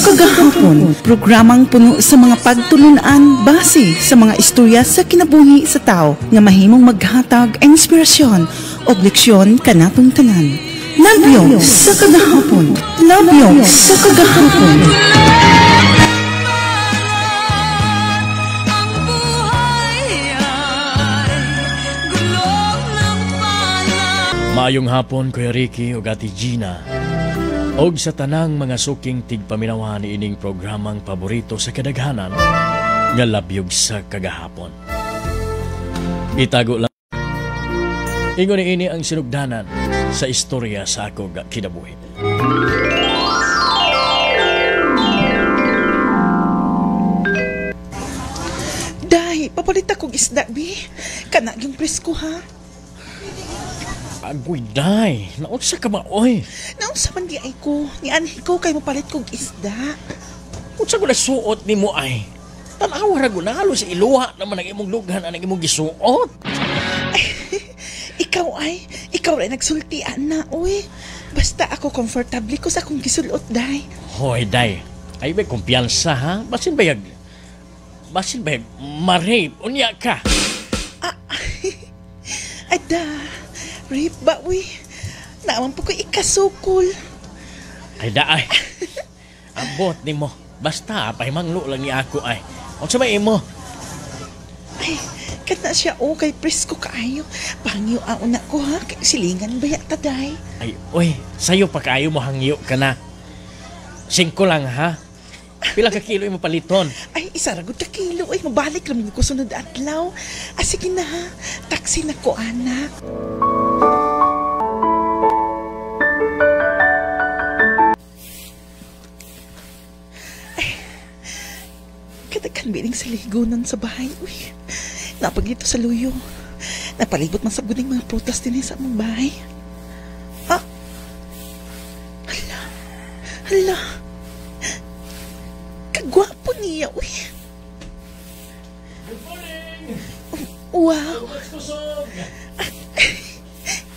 Kagahapon, programang puno sa mga pagtulunan base sa mga istorya sa kinabuhi sa tao nga mahimong maghatag inspirasyon o leksyon kanatong tanan. Labyo sa Kagahapon. Labyo sa Kagahapon. Maayong hapon, Kuya Ricky ug Ate Gina. Og sa tanang mga suking tigpaminawan ni ining programang paborito sa kadaghanan nga Labyog sa Kagahapon. Itago lang ingon ini ang sinugdanan sa istorya sa ako kinabuhi. Day, papalit akong isda, bi. Kana yung presko, ha? Agoy, day. Naunsa ka ba, oy? Naunsa man di ay ko. Ni anhi ko kay mapalit kong isda. Unsa ko na suot ni mo ay? Tanawa ra ko na halos iluha naman ang imong lughan ang imong gisuot. Ay, ikaw rin nagsultian na, oy. Basta ako komportable ko sa akong gisulot, day. Hoy, day. Ay may kumpiyansa, ha? Basin bayag ma-rape, unya ka. Ada, rape ba, uy? Naaman po ko ikasukol. Ay, daay. Ambot ni mo. Basta, pahimanglo lang ni ako ay. Ang sabay mo. Ay, kana siya, kay presko kaayo. Pangyo ang una ko, ha? Kay silingan ba yata, day? Ay, oy, sayo pa kaayo mo hangyo ka na. 5 lang, ha? Pila ka kilo mo paliton? Ay, isa ragod ka kilo. Ay, mabalik lang ko sunod adlaw. Sige na, ha? Taksi na ko, anak. Ay, katakan bining sa ligunan sa bahay. Uy, napagito sa luyo. Napalibot man sa guning mga prutas din sa among bahay. Ah, hala. Kagwapo niya, uy. Good morning! Wow!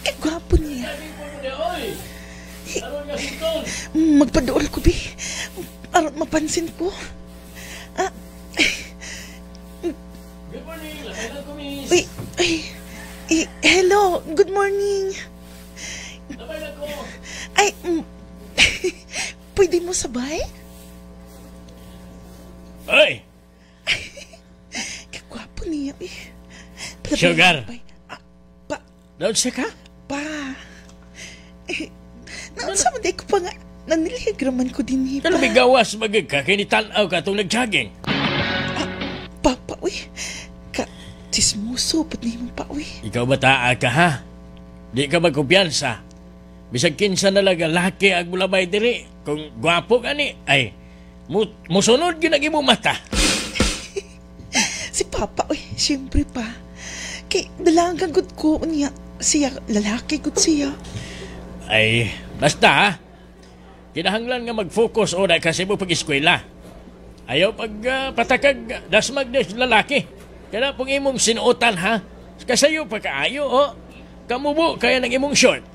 Kagwapo niya. Magpadool ko, bi. Aron mapansin ko. Good morning! Lakay na kumis! Hello! Good morning! Lakay na ko! Ay, pwede mo sabay? Ay! Kagwapo niya, eh. Sugar! Pa. Daon siya ka? Pa. Naunsa man day ko pa nga, naniligraman ko din niya, pa. Kala may gawas magig ka, kinitanaw ka itong nag-jogging. Papa, uy. Chismoso, pati mo pa, uy. Ikaw bataa ka, ha? Di ka magkumpiyansa. Bisag kinsa na lang laki ang mulabay diri. Kung gwapo ka ni, ay, musunod yun ang imong mata. Si Papa, uy, siyempre pa. Kay dalagang gud ko niya, siya, lalaki gud siya. Ay, basta ha. Kinahanglan nga mag-focus o na kasi mo pag-eskwela. Ayaw pag patakag dasmag na lalaki. Kaya pong imong sinuotan ha. Kasayo pa kaayo o. Kamubo kaya ng imong short.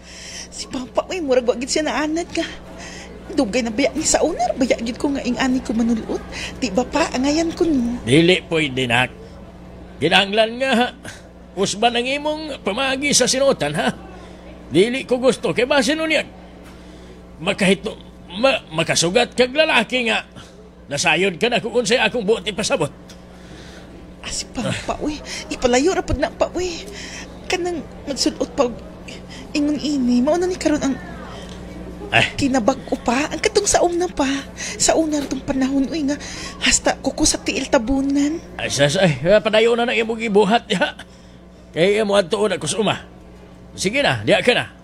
Si Papa, uy, murag wagid siya na anad ka. Dugay na bayak ni sa unar, bayak gid ko nga ingani ko manulot. Di ba pa, angayan ko no? Dili pwede nak. Kinahanglan nga ha. Usban ang imong pamagi sa sinuotan ha. Dili ko gusto kay basin unya. Makasugat kag lalaki nga. Nasayod ka na kung unsay akong buot ipasabot. Si Papa, uy, ipalayo rapod na pa, uy. Kanang magsulot pa, ingon ini, mauna ni karon ang kinabag ko pa, ang katong saom na pa. Sa una itong panahon, uy nga, hasta kuko sa tiil tabunan. Ay, padayo na imong ibuhat ya. Kaya mo adtoon ako sa uma. Sige na, diya ka na.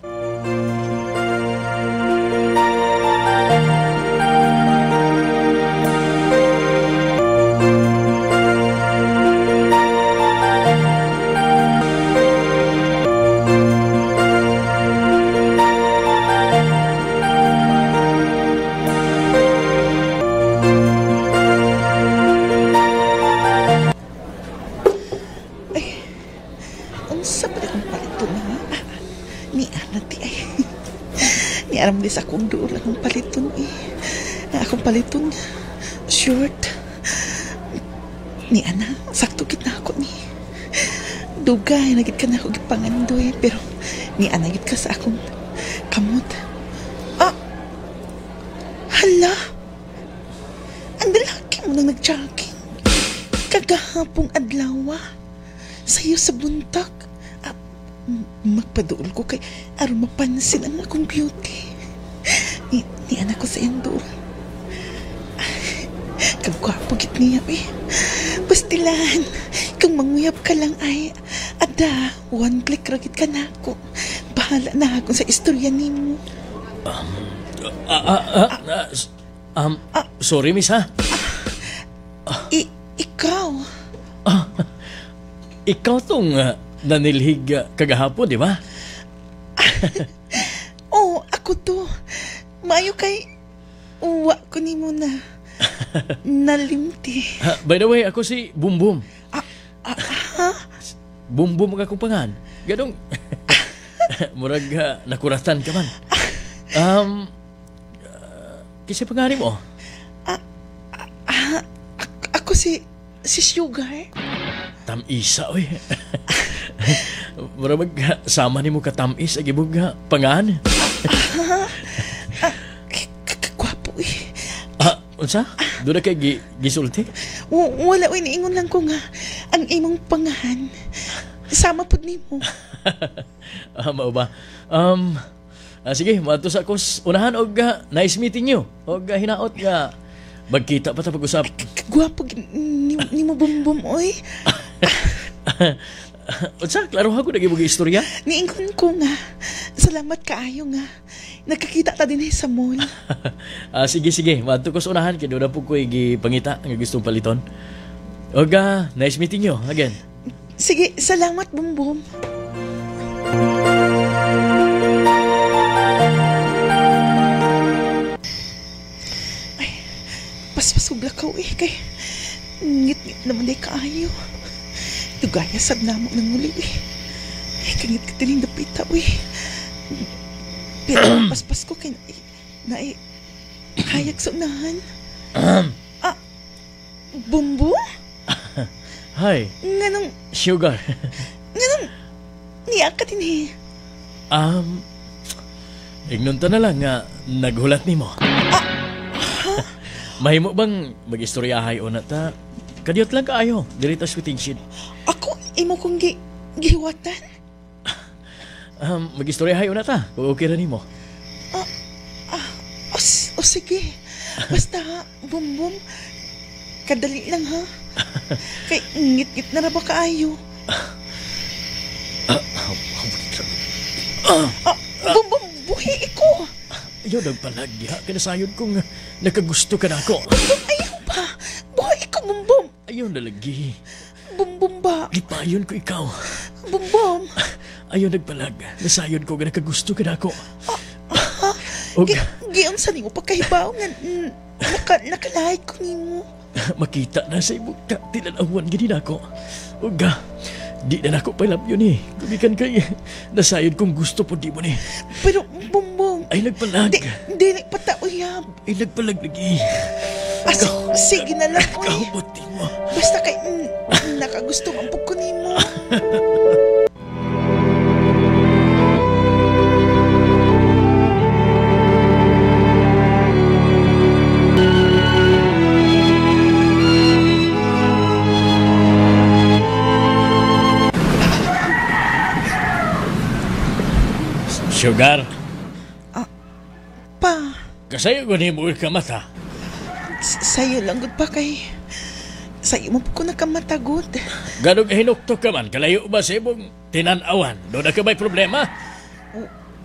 Ni aram di sa akong doon lang paliton eh. nga akong paliton short. Ni ana, sakto gid na ako ni. Dugay na gid ka na ako gipangandoy, pero ni ana gid ka sa akong kamot. Hala! Ang lalaki mo nang nag-jogging. Kagahapong adlaw sa'yo sa buntag. Magpaduol ko kay aron mapansin ang akong beauty. Ni anak ko sa endo. Kagwapo git niya Pastilan, kung manguyap ka lang ay ada, one click ragit ka na ako. Bahala na ako sa istorya nimo. Sorry, miss, ha? Ikaw? Ikaw tong nanilhig kagahapon, di ba? Ako to. Maayo kay uwa ko ni mo na nalimti. By the way, ako si Bumbum. Bumbum ka kong pangan. Ganong, murag nakuratan ka man. Kasi pangani mo? Ako si Sugar. Tamisa, oy. Murag sama ni mo katamis, agibog pangan. Kagwapo Unsa? Doon na kay gisulti? Wala, iniingon lang ko nga ang imong pangahan. Sama po ni mo. Mao ba? Sige, mato sa akos unahan og nice meeting you. Og hinaot nga magkita pa ta pag-usap. Gwapo ni mo Bumbum, oy. Unsa, klaro ako nagibog istorya? Niingon ko nga. Salamat kaayo nga. Nagkakita ta din sa mall. Sige, mato ko sa unahan kay doon na po ko gipangita nga gustong paliton. Og nice meeting you again. Sige, salamat Bumbum. Paspasubla ka kay ngit-ngit naman day kaayo. Tugaya sad namo ng muli kangit ka tining dapita pero paspas ko kay hayag sa unahan. Bumbo? Hi. Nganong Sugar. Nganong niya ka din Ignunta na lang nga naghulat nimo. Mahimo bang mag-istoryahay o na ta? Kadiyot lang kaayo, dirita sweeting sheet. Ako, imo kong gihiwatan? Mag-istoryahay o na ta, kung okay na nimo. Sige. Basta, Bumbum, kadali lang ha. Kay ngit-ngit na ba kaayo? Bumbum, buhi ko. Ayaw nagpalagya, kinasayod kong nakagusto ka na ako. Bumbum, ayaw ba? Buhi ko, Bumbum. Ayaw nalagi. Bumbum ba? Lipayon ko ikaw. Bumbum. Ayaw nagpalag, nasayod ko nga nakagusto ka na ako. Giyon sa nimo pagkahibaw nga nakalahay ko nimo. Makita na sa imong tinanawan gini na ako. Uga, di na ako palap yun Gumikan kay nasayod kong gusto po di mo ni. Pero Bumbum. Ay nagpalag. Di nagpatauyab. Ay nagpalag lagi. Sige na lang Kahubuti mo. Basta kay nakagusto ang pagko nimo. Sugar. Pa. Kasayo ko ni mo ka mata. Sa'yo lang gud pa kay sa'yo mo ko nakamatagod. Ganong hinuktok ka man, kalayo ba sa imong tinanawan? Doon na ka may problema?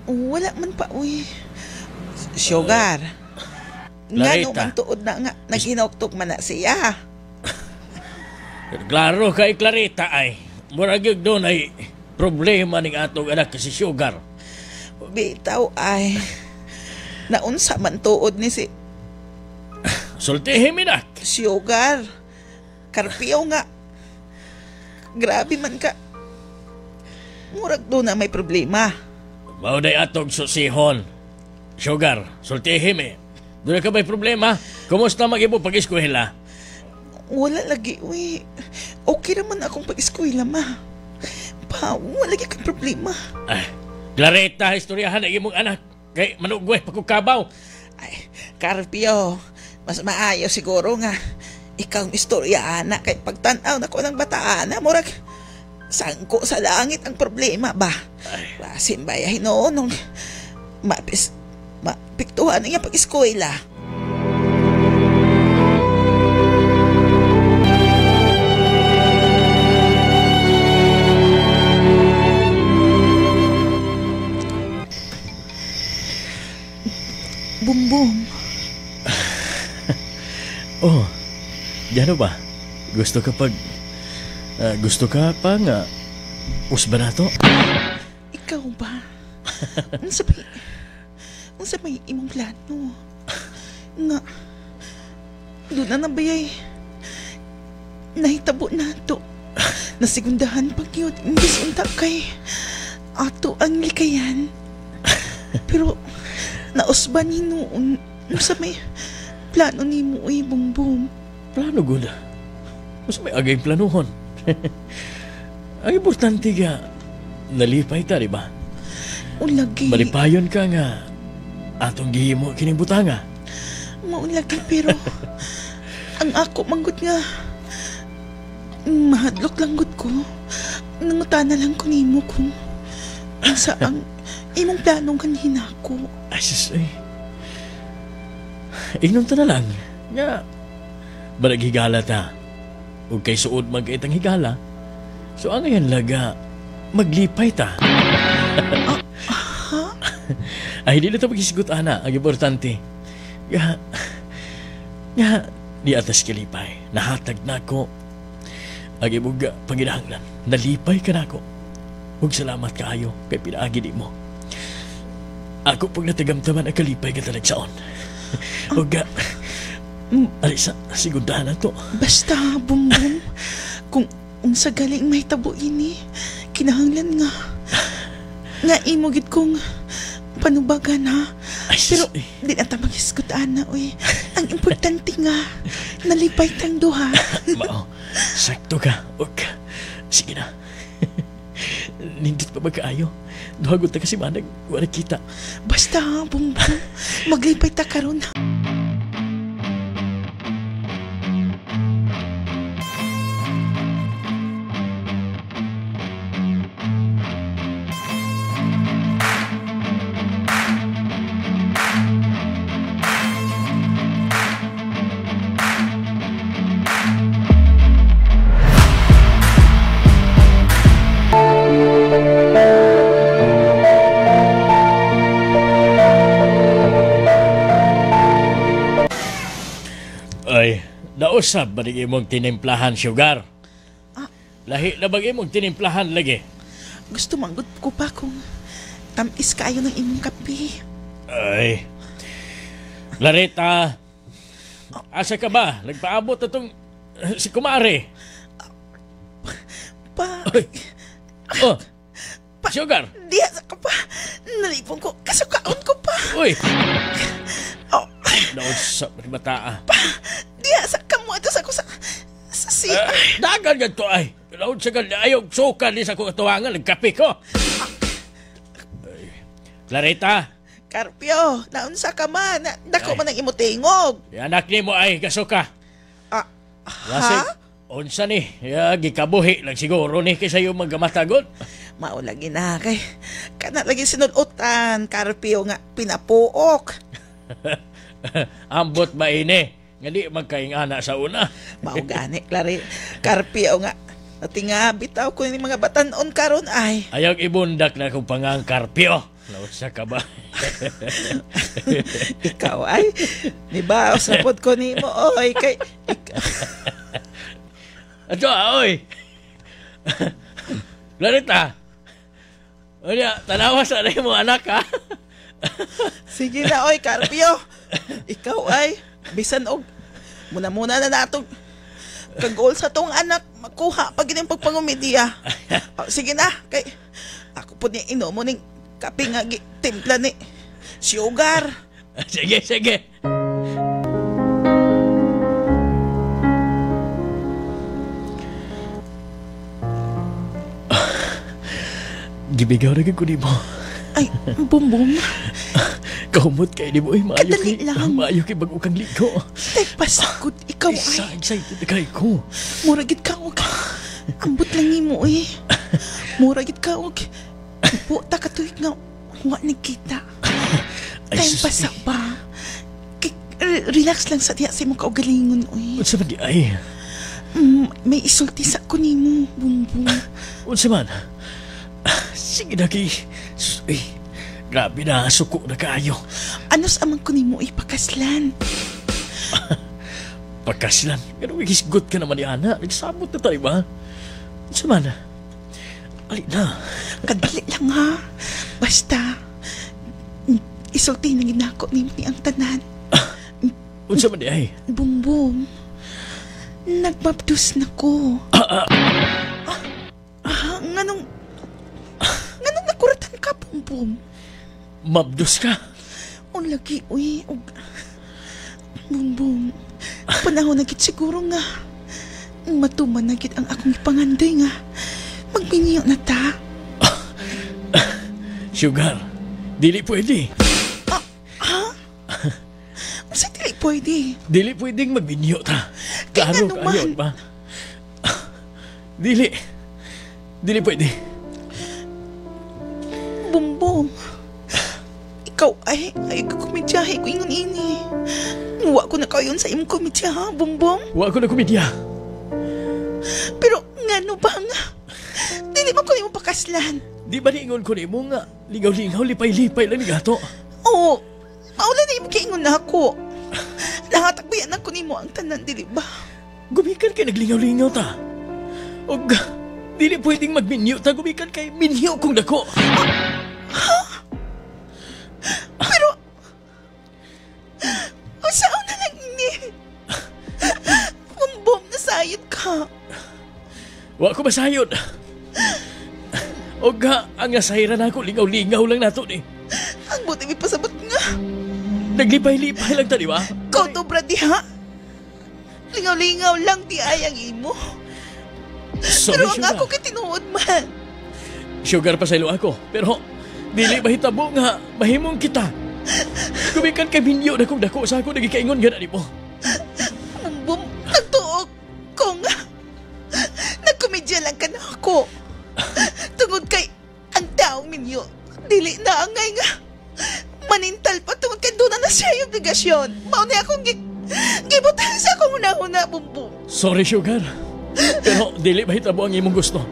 Wala man pa, Sugar. Nga man tuod na nga, naghinuktok man na siya. Klaro kay Clarita ay, murag yung doon ay problema ning atong anak si Sugar. Bitaw ay, naunsa man tuod ni si Sultihim inak. Sugar. Karpiyaw nga. Grabe man ka. Murag doon na may problema. Mauday atong susihon. Sugar, sultihim Doon ka ba'y problema? Kumusta mag-ibo pag-eskwela? Wala lagi, uy. Okay naman akong pag-eskwela, ma. Pa, wala lagi kang problema. Ay, Clarita, istoryahan ang imong anak. Kay manugway, pagkukabaw. Ay, Carpio, mas maayo siguro nga. Ikaw ang istorya, anak. Kay pagtanaw na ko ng bataan, murag sangko sa langit ang problema ba? Basin bayahin noon nung mapiktuhan niya pag-eskwela. Bumbong. Oh, diyan ba? Gusto ka pa nga usba na to? Ikaw ba? Unsa may imong plano? Nga, doon na nabayay. Nahitabo na to. Nasigundahan pag yun. Imbis unta kay ato ang likayan. Pero, nausba ni noon. Unsa may plano ni mo, Bumbong? Plano gud. Mas may agay planuhon. Ang importante nga, nalipay ta, di ba? Ulagi. Malipayon ka nga, atong gihimo kinibutanga. Maulagi, pero ang ako manggut nga, mahadlok lang gud ko. Nangutana lang ko nimo kung sa ang imong planong kanina ko. Ay, sus, ay. Ignon ta na lang. Nga, balag higala ta. Huwag kay suod magkaitang higala. So, ang ngayon laga, maglipay ta. Ay, hindi na ito magsisigot, ana. Ang importante. Nga, di atas kilipay. Nahatag na ko. Ang ibuga, panginahanglan. Nalipay ka na ko. Huwag salamat kaayo kay pinaagi di mo. Ako pag natagamtaman ang kalipay ka talagsaon. Huwag ka. Alisa, sigundahan na to. Basta, Bumbong. Kung unsa galing may tabo ini, kinahanglan nga. Nga imugit kong panubagan, ha? Ay, pero di na ta mag-isgot, ana, uy. Ang importante nga, nalipay tang duha. Mao, sakto ka. Huwag ka. Sige na. Nindot pa magkaayo. Duhagot na kasi manag, wala kita. Basta, Bumbong. Maglipay ta karon. Ay, nausab ba di imong tinimplahan, sugar? Lahi na ba imong tinimplahan lagi? Gusto manggut ko pa kung tamis kayo ng imong kape. Ay, Clarita, asa ka ba? Nagpaabot na tong si Kumare. Pa, Ay, oh, sugar. diya sa ka pa. Nalipong ko, kasukaon ko pa. Uy, Oh, nausab ni bata. pa, diya sa kamo ito sa ko sa siya. Dagan nga to ay. Naun sa ayaw suka di sa kong tuwangan. Nagkape ko. Ay, Clarita. Carpio, naunsa ka man. Dako man ang imutingog. Anak ni mo ay kasuka. Ha? Unsa ni? Gikabuhi lang siguro ni kaysa yung magkamatagot. Maulagi na kay. Kana lagi sinudutan, Carpio nga pinapuok. Ambot ba ini? Nga di magkaingana sa una. Maugani, Carpio nga. Natinga bitaw ko ni mga batanon karon ay. Ayaw ibundak na kong pangang Carpio. Nausa ka ba? Ikaw ay. Di ba? Usapod ko ni mo. Oy, kay. Ato, oy. Clarita. Oya, tanawa sa rin mo anak, ha? Sige na, oy, Carpio. Ikaw ay. Bisan og. Muna na natong kagol sa tong anak. Makuha pag yung pagpangumidya. Sige na. Kay. Ako po niya ino mo ning kape nga timpla ni sugar. Sige. Gibigaw na ko nimo. Ay, Bumbong. Kahumot kay nimo ay Kadali lang. maayo kay bago kang ligo. Tay pasakot, ikaw ay. Excited na kay ko. Muragit ka og. Ambot lang nimo eh. Muragit ka og. Po ta katuig nga wa nakita. Ay, Tay sus, pasa ba? Relax lang sa diya sa imong kaugalingon oy. Unsa man di ay? May isulti sa ko nimo, Bumbong. Unsa man? Sige na kay. Sus, ay, grabe na, suko na kayo. Anos amang ko nimo ipakaslan? Pagkaslan. Pero higisgot ka naman ni Ana. Nagsabot na tayo ba? Unsa man? Ali na. Kadali lang ha. Basta, isulti na ginako nimo ni ang tanan. Unsa man di ay? Bumbong, nagbabdus na ko. Nganong nakuratan ka, Bumbong? Mabdos ka? O lagi, uy. Bumbong, panahon na gid siguro nga. Matuman na gid ang akong ipanganday nga. Magbinyo na ta. Sugar, dili pwede. Masa dili pwede? Dili pwedeng magbinyo ta. Klaro nga kayo naman. ba? Dili. Dili pwede. Bumbong, ikaw ay ka komedyahe ko ingon ini. Wa ko na kayon sa imong komedya ha, Bumbong. Wa ko na komedya. Pero ngano ba nga? Dili man ko nimo pakaslan. Di ba niingon ko nimo nga ligaw-ligaw, lipay-lipay lang ni gato? Oo, maula na imong kiingon na ako. Nahatagbayan ako nimo ang tanan, dili ba? Gumikan kay naglingaw-lingaw ta. Og dili pwedeng magminyo ta, gumikan kay minyo kung dako. Pero, saan na lang ni? Bumbong, nasayod ka. Wa ko masayod. Og ang nasayran ako, lingaw-lingaw lang nato ni. Ang buti may pasabot nga. Naglipay-lipay lang ta, di ba? Kau dobra diha. Lingaw-lingaw lang di ay ang imo. Sorry, Pero ang Sugar. ako kitinuod man. Sugar, pasaylo ako. Pero dili mahitabo nga mahimong kita. Gumikan kay minyo na kung dako sa ako nagikaingon gana ni mo. Bumbong, nagtuog ko nga. Nagkomedya lang ka na ako. Tungod kay ang taong minyo. Dili na angay nga. Manintal pa tungod kay doon na siya yung obligasyon. Mauna akong gibutang sa akong una-una, Bumbong. Sorry, Sugar. Pero dili mahitabo ang imong gusto.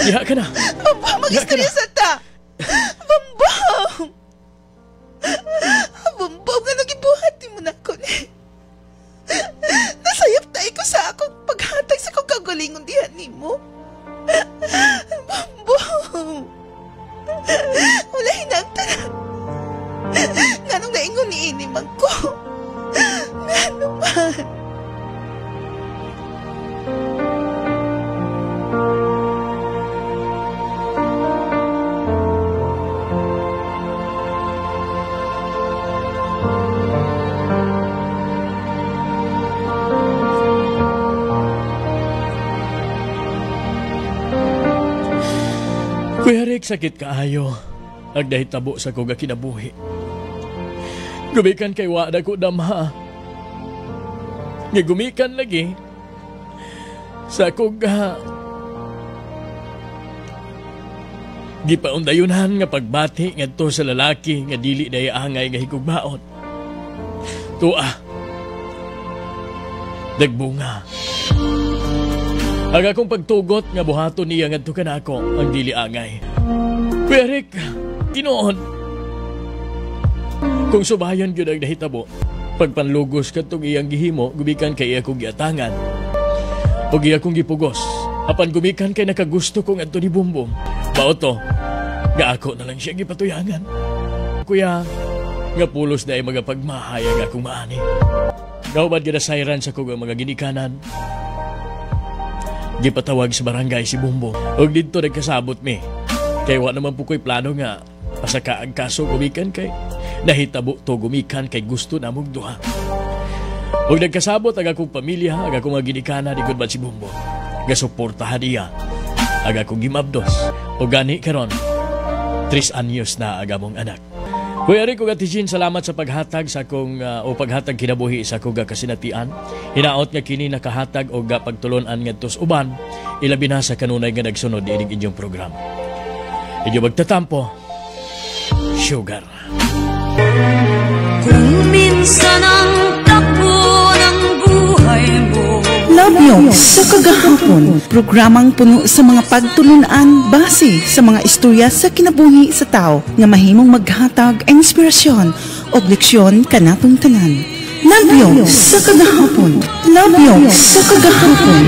Diha ka na. Bumbong, mag-istorya sa ta. Bumbong! Bumbong, nga nagibuhati mo na ako ni. Nasayap tayo ko sa akong paghatag sa kong kagalingon dihan ni mo. Bumbong! Wala hinagtanan. Nga nung naingon ni inimang ko. Nga naman. Kuya Rick, sakit kaayo. Nagdahitabo sa kuga kinabuhi. Gumikan kay wada ko damha. Nga gumikan lagi sa kuga gipaundayunan nga pagbati ngadto sa lalaki nga dili day angay nga higugmaon. Tua. Nagbunga. Ang akong pagtugot nga buhaton niya ngadto kanako ang dili angay. Kuya Rick, tinuod. Kung subayan gyud ang nahitabo, pagpanlugos kadtong iyang gihimo, gumikan kay iya kong giatangan. O iya kong gipugos, apan gumikan kay nakagusto kong adto ni Bumbong. Mauto, nga ako na lang siya gipatuyangan. Kuya, nga pulos na ay mga pagmahayag akong maani. Gawbad ginasayran sa kong mga ginikanan. Gipatawag sa barangay si Bumbong. Og dito nagkasabot mi. Kaya wa naman po ko'y plano nga pasaka ang kaso gumikan kay nahitabo to gumikan kay gusto na mong duha. Og nagkasabot ang akong pamilya, ang akong mga ginikana ni Gudman si Bumbong. Gasuportahan iya, ang akong gimabdos. O gani karon, 3 anyos na agamong anak. Kuya Rico Gatijin, salamat sa paghatag sa akong o paghatag kinabuhi sa akong kasinatian. Hinaot nga kini nakahatag o pagtulunan ngadto sa uban, ilabi na sa kanunay nga nagsunod ining inyong programa. Inyo magtatampo, Sugar. Kung minsan ang takbo ng buhay mo, Love You sa Kagahapon, programang puno sa mga pagtulunan base sa mga istorya sa kinabuhi sa tao nga mahimong maghatag inspirasyon o leksyon kanatong tanan. Love You sa Kagahapon. Love You sa Kagahapon.